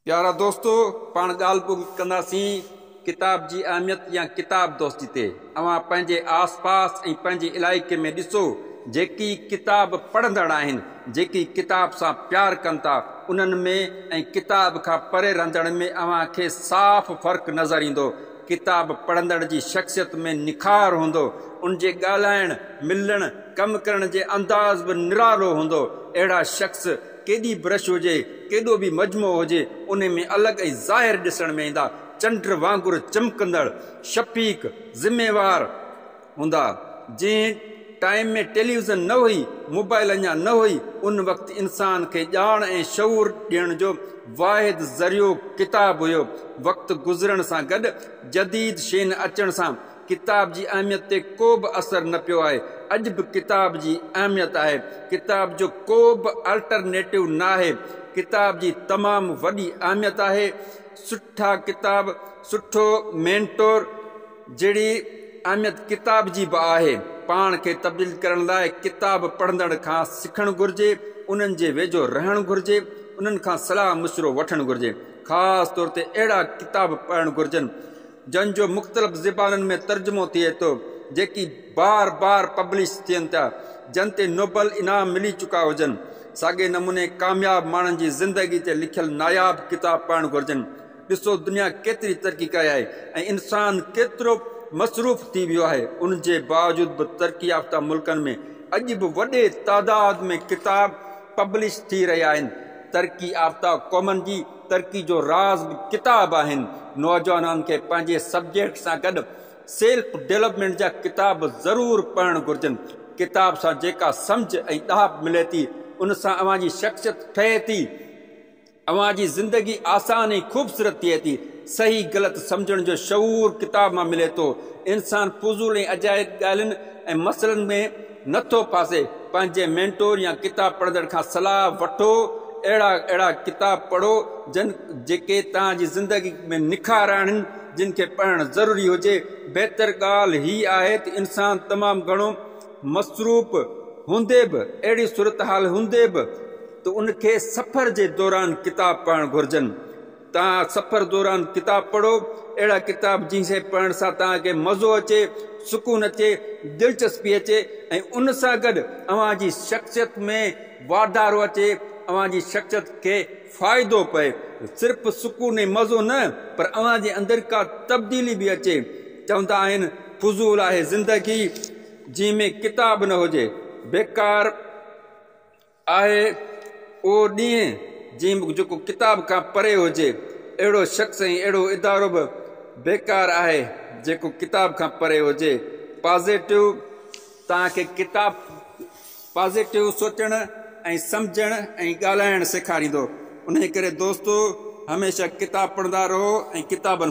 प्यारा दोस्तों, पाण ॻाल्हि कंदासीं किताब जी अहमियत या किताब दोस्ती ते। अवां पंहिंजे आस पास ऐं पंहिंजे इलाइक़े में ॾिसो, जेकी किताब पढ़ंदड़ आहिनि, जेकी किताब सां प्यार कनि था, उन्हनि में ऐं किताब खां परे रहंदड़ में अवां खे साफ़ फ़र्क़ु नज़र ईंदो। किताब पढ़ंदड़ जी शख़्सियत में निखार हूंदो, उन जे ॻाल्हाइण मिलण कमु करण जे अंदाज़ बि निरालो हूंदो। अहिड़ा शख़्स केॾी ब्रश हुजे, केॾो बि मजमो हुजे, उन में अलॻि ऐं ज़ाहिर ॾिसण में ईंदा। चंड वांगुरु चमकंदड़, शफ़ीक, ज़िम्मेवार हूंदा। जंहिं टाइम में टेलीविज़न न हुई, मोबाइल अञा न हुई, उन वक़्तु इंसान खे ॼाण ऐं शऊर ॾियण जो वाहिद ज़रियो किताब हुयो। वक़्तु गुज़रण सां गॾु जदीद शयुनि अचण सां किताब जी अहमियत ते को बि असर न पियो आहे। अॼु बि किताब जी अहमियत आहे। किताब जो को बि अल्टरनेटिव न आहे। किताब जी तमामु वॾी अहमियत आहे। सुठा किताब, सुठो मेंटोर जहिड़ी अहमियत किताब जी बि आहे। पाण खे तब्दील करण लाइ किताब पढ़ंदड़ खां सिखणु घुरिजे, उन्हनि जे वेझो रहणु घुरिजे, उन्हनि खां सलाह मशवरो वठणु घुरिजे। ख़ासि तौर ते अहिड़ा किताब पढ़णु घुरिजनि जंहिंजो मुख़्तलिफ़ ज़बानुनि में तर्जुमो थिए थो, जेकी बार बार पब्लिश थियनि था, जन ते नोबल इनाम मिली चुका हुजनि। साॻे नमूने कामयाब माण्हुनि जी ज़िंदगी ते लिखियल नायाब किताब पढ़णु घुरिजनि। ॾिसो, दुनिया केतिरी तरक़ी कई आहे ऐं इंसान केतिरो मसरूफ़ थी वियो आहे। उन जे बावजूदि बि तरक़ी याफ़्ता मुल्कनि में अॼु बि वॾे तादाद में किताब पब्लिश थी रहिया आहिनि। तरक़ी याफ़्ता क़ौमनि जी तरक़ी जो राज़ बि किताब आहिनि। नौजवाननि खे पंहिंजे सब्जेक्ट सां गॾु सेल्फ डेवलपमेंट जा किताब ज़रूरु पढ़णु घुरिजनि। किताब सां जेका सम्झ ऐं ॾाप मिले थी, उन सां अव्हां जी शख़्सियत ठहे थी, अव्हां जी ज़िंदगी आसान ऐं ख़ूबसूरत थिए थी। सही ग़लति सम्झण जो शऊर किताब मां मिले थो। इंसान फुज़ूल ऐं अजाइब ॻाल्हियुनि ऐं मसइलनि में नथो फासे। पंहिंजे मेंटोर या किताब पढ़ंदड़ खां सलाह वठो। अहिड़ा किताब पढ़ो जेके तव्हांजी ज़िंदगी में निखार आणनि, जिन खे पढ़णु ज़रूरी हुजे। बहितर ॻाल्हि हीअ आहे त इंसान तमामु घणो मसरूफ़ हूंदे बि, अहिड़ी सूरत हाल हूंदे बि, त उनखे सफ़र जे दौरान किताब पढ़णु घुरिजनि। तव्हां सफ़र दौरान किताब पढ़ो। अहिड़ा किताब जंहिंखे पढ़ण सां तव्हांखे मज़ो अचे, सुकून अचे, दिलचस्पी अचे ऐं उन सां गॾु अव्हां जी शख़्सियत में वाधारो अचे, अव्हां जी शख़्सियत खे फ़ाइदो पए। सिर्फ़ु सुकून ऐं मज़ो न, पर अव्हां जे अंदरि का तब्दीली बि अचे। चवंदा आहिनि, फुज़ूल आहे ज़िंदगी जंहिं में किताब न हुजे। बेकार आहे उहो ॾींहुं जेको किताब खां परे हुजे। अहिड़ो शख़्स ऐं अहिड़ो इदारो बि बेकार आहे जेको किताब खां परे हुजे। पॉज़िटिव तव्हांखे किताब पॉज़िटिव सोचणु ऐं सम्झणु ऐं ॻाल्हाइणु सेखारींदो। उन करे दोस्तो, हमेशह किताब पढ़ंदा रहो ऐं किताबनि